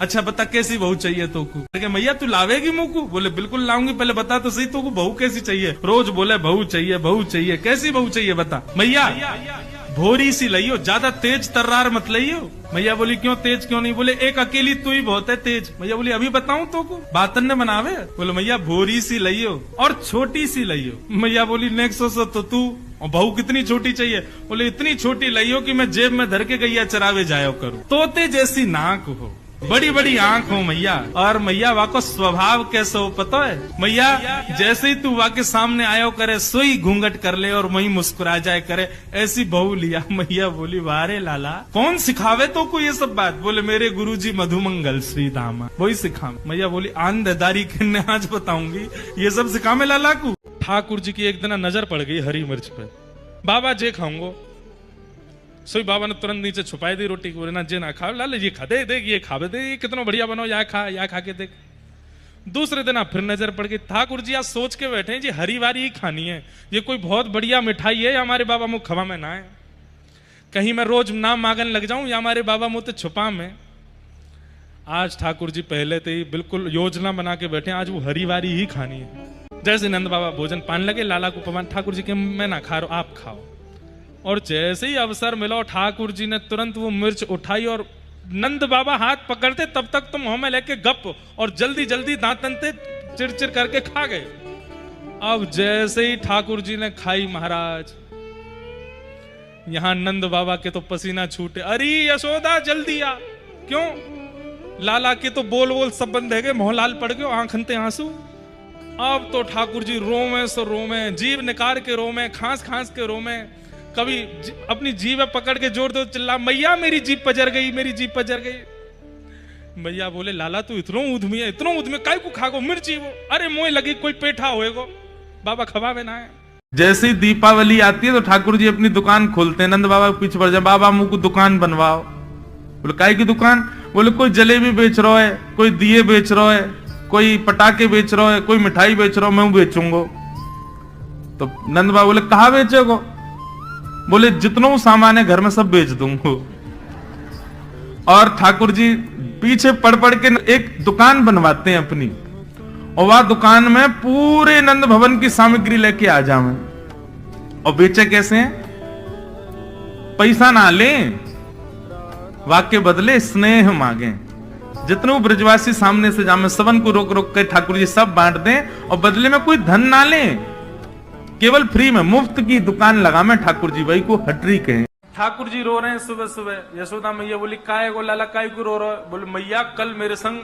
अच्छा बता कैसी बहू चाहिए तो को? मैया तू लावेगी मुकू? बोले बिल्कुल लाऊंगी, पहले बता तो सही तो को बहू कैसी चाहिए? रोज बोले बहू चाहिए बहू चाहिए, कैसी बहू चाहिए बता? मैया भोरी सी लइयो, ज्यादा तेज तर्रार मत लइयो। मैया बोली क्यों तेज क्यों नहीं? बोले एक अकेली तू ही बहुत है तेज। मैया बोली अभी बताऊं तो को? बातन ने बनावे। बोले मैया भोरी सी लइयो और छोटी सी लइयो। मैया बोली नेक्सो तो तू और बहू कितनी छोटी चाहिए? बोले इतनी छोटी लइयो कि मैं जेब में धर के गैया चरावे जायो करूं। तोते जैसी नाक हो, बड़ी बड़ी आंख हो मैया, और मैया वा को स्वभाव कैसे हो पता है? मैया जैसे ही तू वा के सामने आयो करे सोई घूंघट कर ले और वही मुस्कुरा जाए करे, ऐसी बहू लिया। मैया बोली वारे लाला कौन सिखावे तो को ये सब बात? बोले मेरे गुरुजी मधुमंगल श्री धामा वही सिखावे। मैया बोली आंधदारी किन्ने आज बताऊंगी, ये सब सिखावे लाला को। ठाकुर जी की एक दिन नजर पड़ गई हरी मिर्च पे। बाबा जे खाऊंगो। सोई बाबा ने तुरंत नीचे छुपाई दी रोटी को, ना जे ना खा लाल ये खा दे, देख ये खावे दे, ये कितना बढ़िया बनो, या खा के देख। दूसरे दिन फिर नजर पड़ गई। ठाकुर जी आज सोच के बैठे हैं जी हरी वारी ही खानी है, ये कोई बहुत बढ़िया मिठाई है, हमारे बाबा मुँह खवा में ना है, कहीं मैं रोज नाम मांगन लग जाऊं या हमारे बाबा मुँह तो छुपा में। आज ठाकुर जी पहले तो ही बिल्कुल योजना बना के बैठे, आज वो हरी वारी ही खानी है। जैसे नंद बाबा भोजन पान लगे, लाला को पवन, ठाकुर जी के मैं ना खा रहा आप खाओ। और जैसे ही अवसर मिला ठाकुर जी ने तुरंत वो मिर्च उठाई और नंद बाबा हाथ पकड़ते तब तक तुम मुंह में लेके गप और जल्दी जल्दी दांतन से चिड़चिड़ करके खा गए। अब जैसे ही ठाकुर जी ने खाई महाराज, यहां नंद बाबा के तो पसीना छूटे। अरे यशोदा जल्दी आ। क्यों? लाला के तो बोल बोल सब बंद है गए, मोहनलाल पड़ गए, आंखनते आंसू। अब तो ठाकुर जी रोवे सो रोवे, जीभ निकाल के रोवे, खांस खांस के रोवे, कभी अपनी जीभ पकड़ के जोर दो चिल्ला मैया मेरी जीभ पजर गई, मेरी जीभ पजर गई। मैया बोले लाला तू इतनो उधमी है, इतनो उधमी काय को खागो मिर्ची वो? अरे मोह लगी कोई पेठा होएगो, बाबा खवावे ना है। जैसे ही दीपावली आती है तो ठाकुर जी अपनी दुकान खोलते हैं, नंद बाबा के पीछे पड़ जाए, बाबा मुंह को दुकान बनवाओ। बोले काय की दुकान? बोले कोई जलेबी बेच रहा है, कोई दिए बेच रहा है, कोई पटाखे बेच रहा है, कोई मिठाई बेच रहा है, मैं बेचूंगा। तो नंद बाबा बोले कहा बेचेगो? बोले जितना सामान है घर में सब बेच दूंगा। और ठाकुर जी पीछे पड़ पड़ के एक दुकान बनवाते हैं अपनी, और वह दुकान में पूरे नंद भवन की सामग्री लेके आ जावे। और बेचे कैसे हैं? पैसा ना लें, वाक्य बदले स्नेह मांगे। जितने ब्रजवासी सामने से जामे सबन को रोक रोक कर ठाकुर जी सब बांट दें और बदले में कोई धन ना लें, केवल फ्री में मुफ्त की दुकान लगा में ठाकुर जी भाई को हटरी कहें। ठाकुर जी रो रहे हैं सुबह सुबह। यशोदा मैया बोली काय गो लाला काय को रो रहे? बोले मैया कल मेरे संग,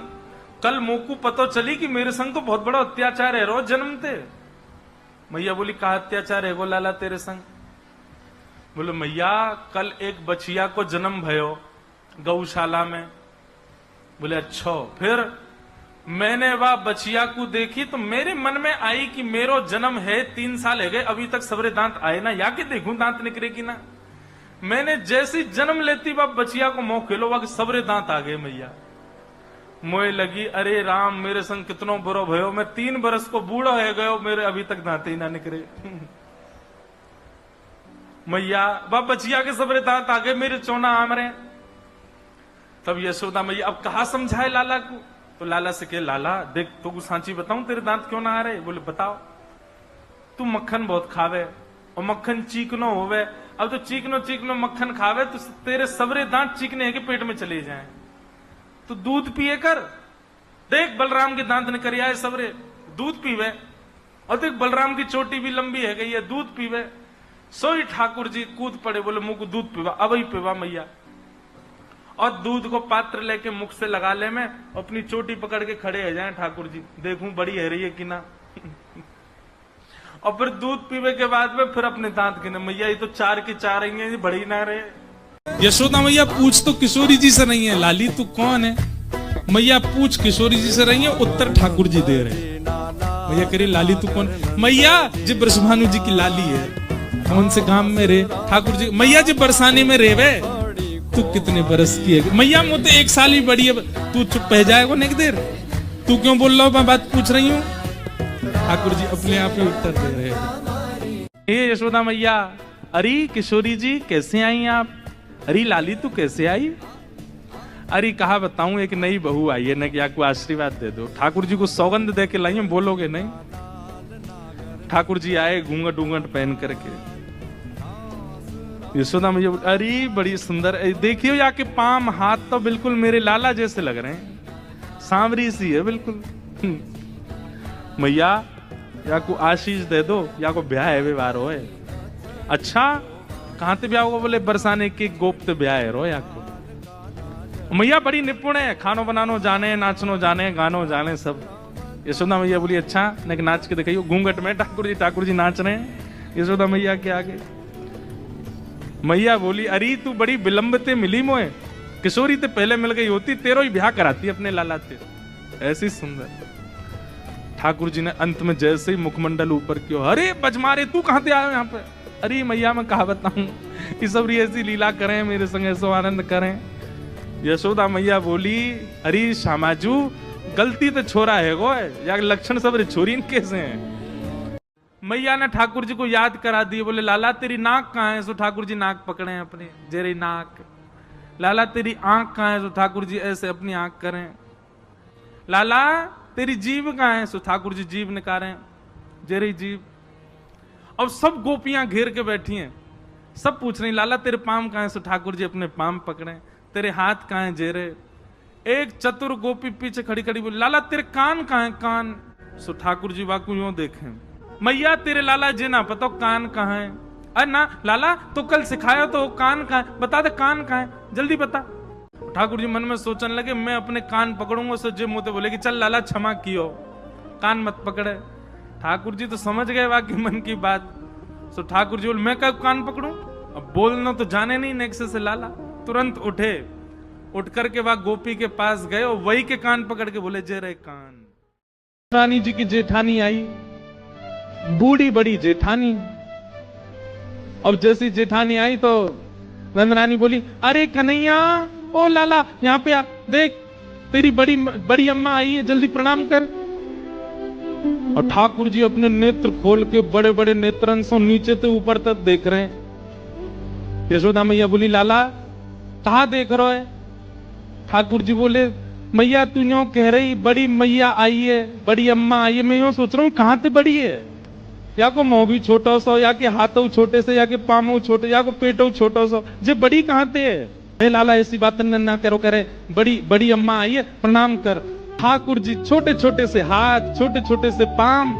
कल मोकू पता चली कि मेरे संग तो बहुत बड़ा अत्याचार है, रोज जन्मते। मैया बोली का अत्याचार है गो लाला तेरे संग? बोले मैया कल एक बचिया को जन्म भयो गौशाला में। बोले अच्छा फिर? मैंने वह बचिया को देखी तो मेरे मन में आई कि मेरो जन्म है 3 साल है गए, अभी तक सबरे दांत आए ना, या के देखूं दांत निकलेगी ना। मैंने जैसी जन्म लेती वह बचिया को मुंह खेलो वह सबरे दांत आ गए। मैया मोए लगी अरे राम मेरे संग कितनो बुरो भयो, मैं 3 बरस को बूढ़ा है गयो, मेरे अभी तक दांत ही ना निकले। मैया वह बचिया के सबरे दांत आ गए, मेरे चौना आम रहे। तब यशोदा मैया अब कहा समझाए लाला को? तो लाला से कहे लाला देख तो सांची बताऊं तेरे दांत क्यों ना आ रहे? बोले बताओ। तू मक्खन बहुत खावे और मक्खन चीकनो होवे, अब तो चीकनो चीकनो मक्खन खावे तो तेरे सबरे दांत चीकने के पेट में चले जाएं। तो दूध पिए कर, देख बलराम के दांत निकल आए सबरे, दूध पीवे। और देख बलराम की चोटी भी लंबी है गई है, दूध पीवे। सोई ठाकुर जी कूद पड़े, बोले मुंह को दूध पीवा, अब ही पीवा मैया। और दूध को पात्र लेके मुख से लगा ले, में अपनी चोटी पकड़ के खड़े हो जाए ठाकुर जी, देखूं बड़ी है रही है कि ना। और फिर दूध पीवे के बाद में फिर अपने दांत गिने। मैया ये तो 4 की 4 ही बड़ी ना रहे। यशोदा मैया पूछ तो किशोरी जी से नहीं है, लाली तू कौन है? मैया पूछ किशोरी जी से रही है, उत्तर ठाकुर जी दे रहे। मैया कह रही लाली तू कौन? मैया जी ब्रजभानु जी की लाली है। कौन से गांव में रे? ठाकुर जी मैया जी बरसाने में रेवे। तू कितने बरस की है? मैया मुझे 1 साल ही बड़ी है। तू चुप रह जाएगा नहीं देर, तू क्यों बोल रहा हो? मैं बात पूछ रही हूँ। ठाकुर जी अपने आप ही उत्तर दे रहे हैं। ए यशोदा मैया, अरे किशोरी जी कैसे आई आप? अरे लाली तू कैसे आई? अरे कहा बताऊं, एक नई बहू आई है ना कि आपको आशीर्वाद दे दो। ठाकुर जी को सौगंध दे के लाई, बोलोगे नहीं। ठाकुर जी आए घूंघट ऊंघट पहन करके। यशोदा मैया अरे बड़ी सुंदर, देखियो या के पाम हाथ तो बिल्कुल मेरे लाला जैसे लग रहे हैं, सांवरी सी है बिल्कुल। मैया या को आशीष दे दो, या को ब्याह है व्यवहार हो। अच्छा कहां ते ब्याह होगा? बोले बरसाने के गोप्त ब्याह है रो या को। मैया बड़ी निपुण है, खानो बनानो जाने, नाचनो जाने, गानो जाने सब। यशोदा मैया बोली अच्छा न नाच के दिखाइयो। घूंघट में ठाकुर जी नाच रहे हैं यशोदा मैया के आगे। मैया बोली अरे तू बड़ी विलंबते मिली मोए, किशोरी ते पहले मिल गई होती, तेरो ही ब्याह कराती अपने लाला ते। ऐसी सुंदर। ठाकुर जी ने अंत में जैसे ही मुखमंडल ऊपर किया, अरे बजमारे तू कहां से आयो यहाँ पे? अरे मैया मैं कहा बताऊं, ये सब ऐसी लीला करें मेरे संग, ऐसो आनंद करें। यशोदा मैया बोली अरे श्यामाजू गलती तो छोरा है गो, या लक्षण सब रे छोरी कैसे हैं। मैया ने ठाकुर जी को याद करा दिए। बोले लाला तेरी नाक कहाँ है? सो ठाकुर जी नाक पकड़े हैं अपने, जेरी नाक। लाला तेरी आंख कहाँ है? सो ठाकुर जी ऐसे अपनी आंख करें। लाला तेरी जीभ कहाँ है? सो ठाकुर जी जीभ निकालें, जेरी जीभ। अब सब गोपियां घेर के बैठी हैं, सब पूछ रही लाला तेरे पाम कहाँ है? सो ठाकुर जी अपने पाम पकड़े। तेरे हाथ कहाँ है? जेरे। एक चतुर गोपी पीछे खड़ी खड़ी बोली लाला तेरे कान कहाँ है? कान। सो ठाकुर जी वाकू यूं देखें। मैया तेरे लाला जी ना पता कान कहाँ है? अरे ना लाला तो कल सिखाया तो कान कहाँ है? बता दे कान कहाँ है, जल्दी बता। ठाकुर जी मन में सोचने लगे मैं अपने कान पकड़ूंगा। सो जे मुंह बोले कि चल लाला क्षमा कियो, कान मत पकड़े। ठाकुर जी तो समझ गए वाकई मन की बात। सो ठाकुर जी बोले मैं कब कान पकड़ूं? अब बोलना तो जाने नहीं नेक्से से लाला। तुरंत उठे, उठ करके वह गोपी के पास गए और वही के कान पकड़ के बोले जे रे कान। रानी जी की जेठानी आई, बूढ़ी बड़ी जेठानी। अब जैसी जेठानी आई तो नंदरानी बोली अरे कन्हैया ओ लाला यहाँ पे आ, देख तेरी बड़ी बड़ी अम्मा आई है, जल्दी प्रणाम कर। और ठाकुर जी अपने नेत्र खोल के बड़े बड़े नेत्रन से नीचे से ऊपर तक देख रहे हैं। यशोदा मैया बोली लाला कहा देख रहे है? ठाकुर जी बोले मैया तू यूं कह रही बड़ी मैया आई है, बड़ी अम्मा आई है, मैं यूं सोच रहा हूँ कहां से बड़ी है? या को मुंह भी छोटा सा, या के हाथों छोटे से, या के पामों छोटे, या को पेटों छोटा सा, जे बड़ी कहां से है? लाला ऐसी बात ना करो, करे बड़ी बड़ी अम्मा आई है, प्रणाम कर। ठाकुर जी छोटे छोटे से हाथ, छोटे छोटे से पाम,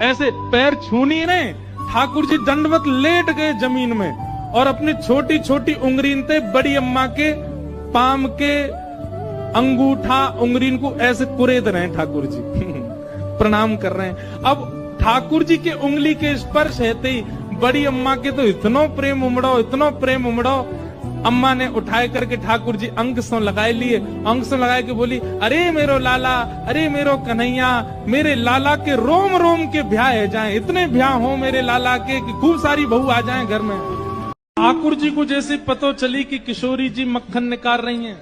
ऐसे पैर छू नहीं रहे। ठाकुर जी दंडवत लेट गए जमीन में और अपनी छोटी छोटी उंगलीन से बड़ी अम्मा के पाम के अंगूठा उंगलीन को ऐसे कुरेद रहे हैं। ठाकुर जी प्रणाम कर रहे हैं। अब ठाकुर जी के उंगली के स्पर्श हेते ही बड़ी अम्मा के तो इतना प्रेम उमड़ो, इतना प्रेम उमड़ो। अम्मा ने उठाए करके ठाकुर जी अंग से लगाए लिए, अंग से लगाए के बोली अरे मेरो लाला, अरे मेरो कन्हैया, मेरे लाला के रोम रोम के ब्याह है जाए, इतने ब्याह हो मेरे लाला के कि खूब सारी बहू आ जाए घर में। ठाकुर जी को जैसे पता चली कि किशोरी जी मक्खन निकाल रही हैं,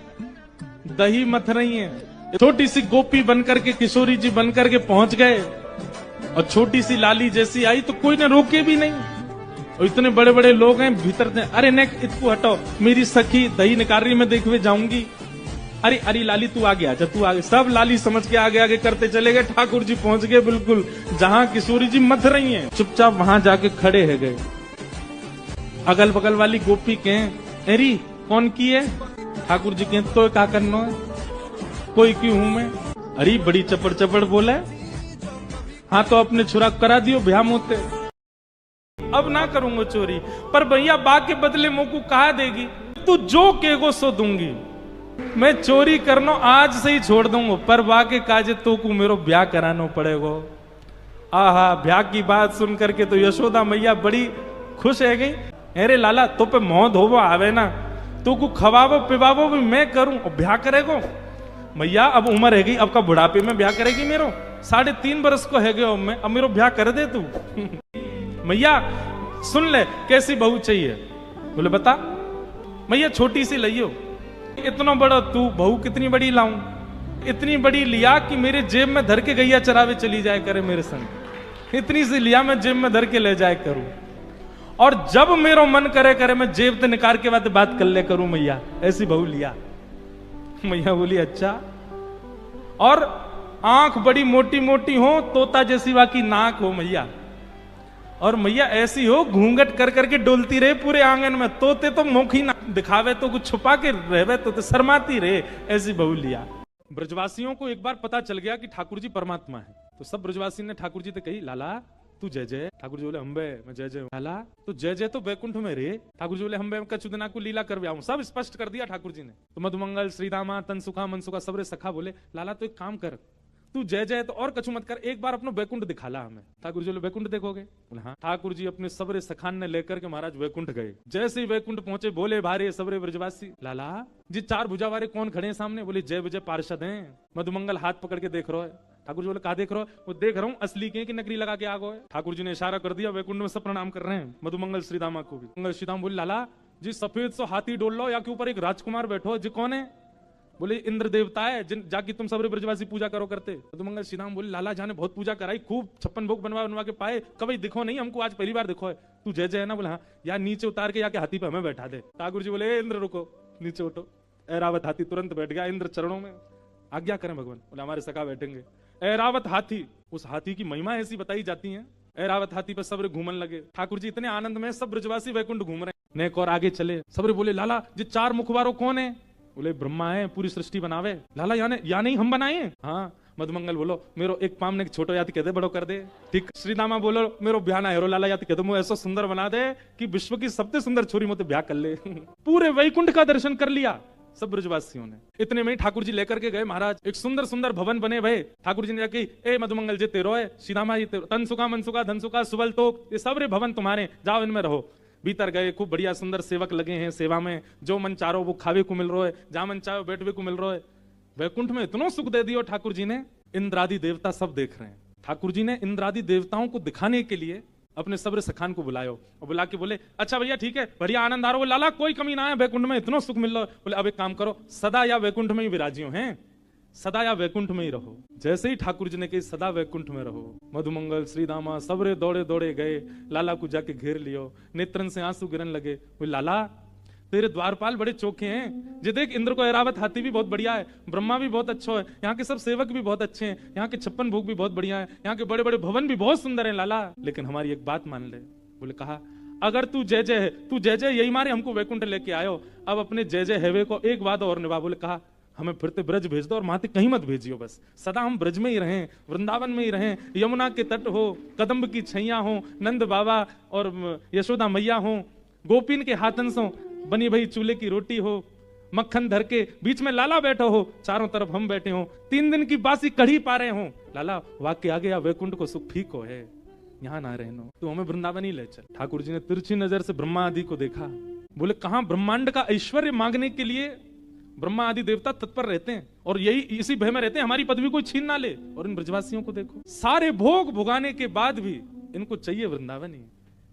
दही मथ रही हैं, छोटी सी गोपी बनकर के किशोरी जी बनकर के पहुंच गए और छोटी सी लाली जैसी आई तो कोई ने रोके भी नहीं। और इतने बड़े बड़े लोग हैं भीतर से, अरे नेक इसको हटाओ, मेरी सखी दही निकाल रही, मैं देखने जाऊंगी। अरे अरे लाली तू आगे आजा, तू आगे। सब लाली समझ के आगे आगे करते चले गए। ठाकुर जी पहुंच गए बिल्कुल जहां किशोरी जी मथ रही हैं, चुपचाप वहां जाके खड़े है गए। अगल बगल वाली गोपी कहें अरे कौन की है? ठाकुर जी कहें तो क्या करना है, कोई क्यों हूं मैं? अरे बड़ी चपड़ चपड़ बोला है, हाँ तो अपने छुरा करा दियो ब्याह मोते, अब ना करूंगा चोरी। पर भैया बा के बदले मोकू कहा देगी? तू जो केगो सो दूंगी, मैं चोरी करना आज से ही छोड़ दूंगा, पर बा के काजे तो को मेरो ब्याह कराना पड़ेगा। आहा ब्याह की बात सुन करके तो यशोदा मैया बड़ी खुश है गई। अरे लाला तो पे मोह धोबो आवे ना, तो को खवाबो पिवाबो भी मैं करूं और ब्याह करेगो? मैया अब उम्र है गई, अब का बुढ़ापे में ब्याह करेगी मेरो? 3.5 बरस को है गए मैं, अब मेरो ब्याह कर दे तू। मैया सुन ले कैसी बहू चाहिए? बोले बता। मैया छोटी सी लियो। इतना बड़ा तू बहू कितनी बड़ी लाऊं? इतनी बड़ी लिया कि मेरे जेब में धर के गैया चरावे चली जाए करे मेरे संग। इतनी सी लिया मैं जेब में धर के ले जाए करूं, और जब मेरा मन करे करे मैं जेब से निकाल के बात कर ले करूं। मैया ऐसी बहू लिया। मैया बोली अच्छा। और आंख बड़ी मोटी मोटी हो, तोता जैसी बाकी नाक हो मैया, और मैया ऐसी हो घूंघट कर करके डोलती रहे पूरे आंगन में। तोते तो मुख ही ना दिखावे तो कुछ छुपा के रहवे तो शर्माती रहे, ऐसी बहू लिया। ब्रजवासियों को एक बार पता चल गया कि ठाकुर जी परमात्मा है, तो सब ब्रजवासी ने ठाकुर जी से कही लाला तू जय जय। ठाकुर जी बोले हम्बे मैं जय जय। लाला तो जय जय तो वैकुंठ में रे। ठाकुर जी बोले हम्बे का चुदना को लीला कर आऊं। सब स्पष्ट कर दिया ठाकुर जी ने। तो मधुमंगल श्रीदामा तनसुखा मनसुखा सबरे सखा बोले लाला तो एक काम कर, तू जय जय तो और कछु मत कर, एक बार अपना वैकुंठ दिखाला हमें। ठाकुर जी बोले वैकुंठ देखोगे? बोले हाँ। ठाकुर जी अपने सबरे सखान ने लेकर के महाराज वैकुंठ गए। जैसे ही वैकुंठ पहुंचे बोले भारे सबरे ब्रजवासी लाला जी चार भुजा वाले कौन खड़े हैं सामने? बोले जय विजय पार्षद हैं। मधुमंगल हाथ पकड़ के देख रहा है। ठाकुर जी बोले कहा देख रहे हो? वो देख रहा हूँ असली के कि नकली लगा के आ गए। ठाकुर जी ने इशारा कर दिया, वैकुंठ में सब प्रणाम कर रहे हैं। मधुमंगल श्रीदामा को भी। मंगल श्रीदाम बोले लाला जी सफेद सो हाथी डोल लो, या के ऊपर एक राजकुमार बैठो, जी कौन है? बोले इंद्र देवता है जिन जाके तुम सब ब्रजवासी पूजा करो करते। तो मंगल श्रीराम बोले लाला जाने बहुत पूजा कराई, खूब 56 भोग बनवा बनवा के पाए, कभी दिखो नहीं हमको, आज पहली बार दिखो है। तू जय जय है ना? बोले हाँ। यार नीचे उतार के जाके हाथी पे हमें बैठा दे। ठाकुर जी बोले इंद्र रुको, नीचे उठो। ऐरावत हाथी तुरंत बैठ गया इंद्र चरणों में, आज्ञा करें भगवान। बोले हमारे सखा बैठेंगे। ऐरावत हाथी, उस हाथी की महिमा ऐसी बताई जाती है। ऐरावत हाथी पर सब घूमन लगे। ठाकुर जी इतने आनंद में, सब ब्रजवासी वैकुंठ घूम रहे हैं। नेक और आगे चले। सबरे बोले लाला जी चार मुखवारों कौन है? बोले ब्रह्मा है, पूरी सृष्टि बनावे। लाला या नहीं हम बनाए? हाँ। मधुमंगल बोलो मेरो एक पाम ने छोटो याद कह दे बड़ो कर दे। ठीक। श्रीदामा बोलो मेरो ब्याह हेरो लाला याद कह दो मुझे ऐसा सुंदर बना दे कि विश्व की सबसे सुंदर छोरी मोते ब्याह कर ले। पूरे वैकुंठ का दर्शन कर लिया सब ब्रजवासियों ने। इतने में ही ठाकुर जी लेकर के गए महाराज, एक सुंदर सुंदर भवन बने भाई। ठाकुर जी ने जाके ए मधुमंगल जी तेरो है, श्रीदामा जी तेरो, तनसुखा मनसुखा धनसुखा सुबल तोक, ये सब भवन तुम्हारे, जाओ इनमें रहो। भीतर गए, खूब बढ़िया सुंदर सेवक लगे हैं सेवा में, जो मन चारो वो खावे को मिल रहा है, जहां मन चाहो बैठवे को मिल रहा है। वैकुंठ में इतना सुख दे दियो ठाकुर जी ने, इंद्रादि देवता सब देख रहे हैं। ठाकुर जी ने इंद्रादि देवताओं को दिखाने के लिए अपने सब्र सखान को बुलायो, और बुला के बोले अच्छा भैया ठीक है, बढ़िया आनंद आ रहा हो लाला, कोई कमी ना है, वैकुंठ में इतना सुख मिल रहा है। बोले अब एक काम करो, सदा या वैकुंठ में ही विराजियो हैं, सदा या वैकुंठ में ही रहो। जैसे ही ठाकुर जी ने कही सदा वैकुंठ में रहो, मधुमंगल श्रीदामा सबरे दौड़े दौड़े गए, लाला को जाके घेर लियो, नेत्रन से आंसू गिरने लगे। बोले लाला तेरे द्वारपाल बड़े चोखे हैं, जे देख इंद्र को ऐरावत हाथी भी बहुत बढ़िया है, ब्रह्मा भी बहुत अच्छा है, यहाँ के सब सेवक भी बहुत अच्छे हैं, यहाँ के 56 भोग भी बहुत बढ़िया है, यहाँ के बड़े बड़े भवन भी बहुत सुंदर है लाला, लेकिन हमारी एक बात मान ले। बोले कहा अगर तू जय जय है, तू जय जय यही मारे हमको वैकुंठ लेके आयो, अब अपने जय जय हैवे को एक बात और निभा। बोले कहा हमें फिरते ब्रज भेज दो और माते कहीं मत भेजियो, बस सदा हम ब्रज में ही रहें, वृंदावन में ही रहें, यमुना के तट हो, कदम्ब की छैया हो, नंद बाबा और यशोदा मैया हो, गोपीन के हाथन सो बनी भई चूल्हे की रोटी हो, मक्खन धर के बीच में लाला बैठो हो, चारों तरफ हम बैठे हो, 3 दिन की बासी कढ़ी पा रहे हो, लाला वाक्य आ गया वैकुंठ को सुख फीको है, यहाँ ना रहनो, तो हमें वृंदावन ही ले चल। ठाकुर जी ने तिरछी नजर से ब्रह्मा आदि को देखा। बोले कहां ब्रह्मांड का ऐश्वर्य मांगने के लिए ब्रह्मा आदि देवता तत्पर रहते हैं, और यही इसी भय में रहते हैं हमारी पदवी कोई छीन ना ले। और इन ब्रजवासियों को देखो, सारे भोग भुगाने के बाद भी इनको चाहिए वृंदावन ही,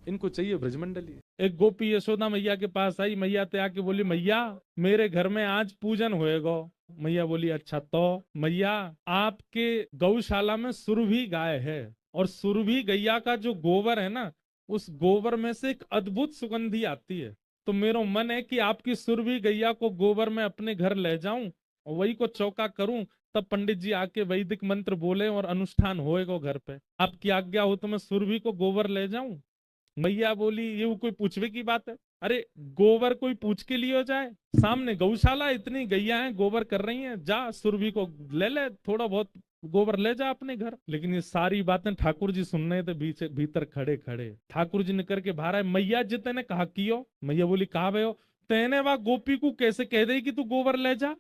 इनको चाहिए ब्रजमंडली। एक गोपी यशोदा मैया के पास आई, मैया ते आके बोली मैया मेरे घर में आज पूजन होएगा। मैया बोली अच्छा, तो मैया आपके गौशाला में सुरभि गाय है, और सुरभि गैया का जो गोबर है ना, उस गोबर में से एक अद्भुत सुगंधी आती है, तो मेरा मन है कि आपकी सुरभि गैया को गोबर में अपने घर ले जाऊं और वही को चौका करूं, तब पंडित जी आके वैदिक मंत्र बोले और अनुष्ठान होएगा घर पे। आपकी आज्ञा हो तो मैं सुरभि को गोबर ले जाऊं। मैया बोली ये कोई पूछवे की बात है, अरे गोबर कोई पूछ के लिए हो जाए, सामने गौशाला इतनी गैया हैं गोबर कर रही हैं, जा सुरभि को ले ले, थोड़ा बहुत गोबर ले जा अपने घर। लेकिन ये सारी बातें ठाकुर जी सुन रहे थे भीतर खड़े खड़े। ठाकुर जी निकल के बाहर आए, मैया जी तेने कहा कियो? मैया बोली कहा भे हो? तेने वह गोपी को कैसे कह दे कि तू गोबर ले जा?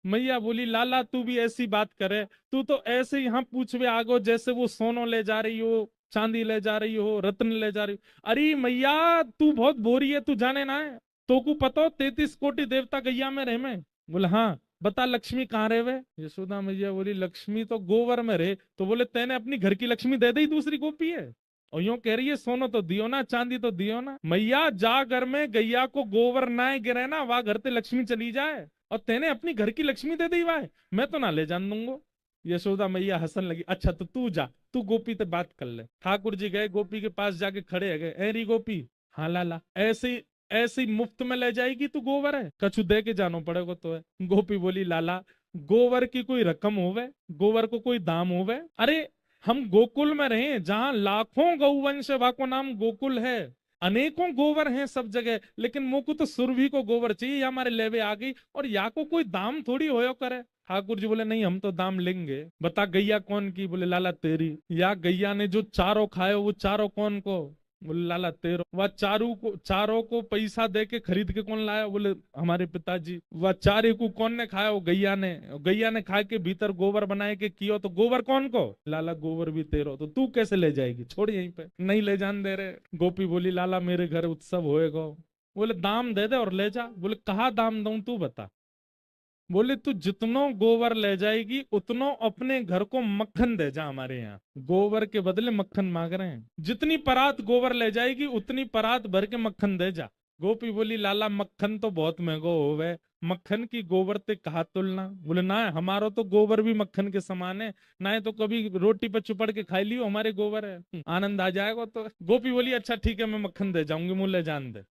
मैया बोली लाला तू भी ऐसी बात करे, तू तो ऐसे यहाँ पूछवे आगो जैसे वो सोनो ले जा रही हो, चांदी ले जा रही हो, रत्न ले जा रही हो। अरे मैया तू बहुत बोरी है, तू जाने ना है, तो को पता 33 कोटि देवता गैया में रहे में। बोले हाँ बता लक्ष्मी कहाँ रहे वे? यशोदा मैया बोली लक्ष्मी तो गोबर में रहे। तो बोले तेने अपनी घर की लक्ष्मी दे दी, दूसरी गोपी है, और यूं कह रही है सोनो तो दियो ना, चांदी तो दियो ना। मैया जा घर में गैया को गोबर ना गिरे ना, वहां घर ते लक्ष्मी चली जाए, और तेने अपनी घर की लक्ष्मी दे दी वाह, मैं तो ना ले जान दूंगा। यशोदा मैया हंसन लगी, अच्छा तो तू जा, तू गोपी से बात कर ले। ठाकुर जी गए गोपी के पास, जाके खड़े है गए, एरी गोपी। हाँ लाला, ऐसे ऐसे ही मुफ्त में ले जाएगी तू गोबर है, कछु दे के जानो पड़ेगा तो है। गोपी बोली लाला गोबर की कोई रकम होवे, गोबर को कोई दाम होवे? अरे हम गोकुल में रहे जहां लाखों गौवंश है, वहां को नाम गोकुल है, अनेकों गोबर हैं सब जगह, लेकिन मोको तो सुरभि को गोबर चाहिए, ये हमारे लेवे आ गई और या को कोई दाम थोड़ी होयो करे। ठाकुर जी बोले नहीं हम तो दाम लेंगे। बता गैया कौन की? बोले लाला तेरी। या गैया ने जो चारों खाए वो चारों कौन को? बोले लाला तेरो। वह चारों को पैसा दे के खरीद के कौन लाया? बोले हमारे पिताजी। वह चारे को कौन ने खाया? वो गैया ने। गैया ने खा के भीतर गोबर बनाए के कियो, तो गोबर कौन को? लाला गोबर भी तेरो। तो तू कैसे ले जाएगी? छोड़ यहीं पे, नहीं ले जान दे रहे। गोपी बोली लाला मेरे घर उत्सव होएगा। बोले दाम दे दे और ले जा। बोले कहा दाम दूं तू बता। बोले तू जितनो गोबर ले जाएगी उतनो अपने घर को मक्खन दे जा। हमारे यहाँ गोबर के बदले मक्खन मांग रहे हैं, जितनी परात गोबर ले जाएगी उतनी परात भर के मक्खन दे जा। गोपी बोली लाला मक्खन तो बहुत महंगो होवे, मक्खन की गोबर ते कहा तुलना। बोले ना हमारो तो गोबर भी मक्खन के समान है, ना है तो कभी रोटी पे चुपड़ के खाई लियो, हमारे गोबर है, आनंद आ जाएगा। तो गोपी बोली अच्छा ठीक है मैं मक्खन दे जाऊंगी, मुँह ले जान दे।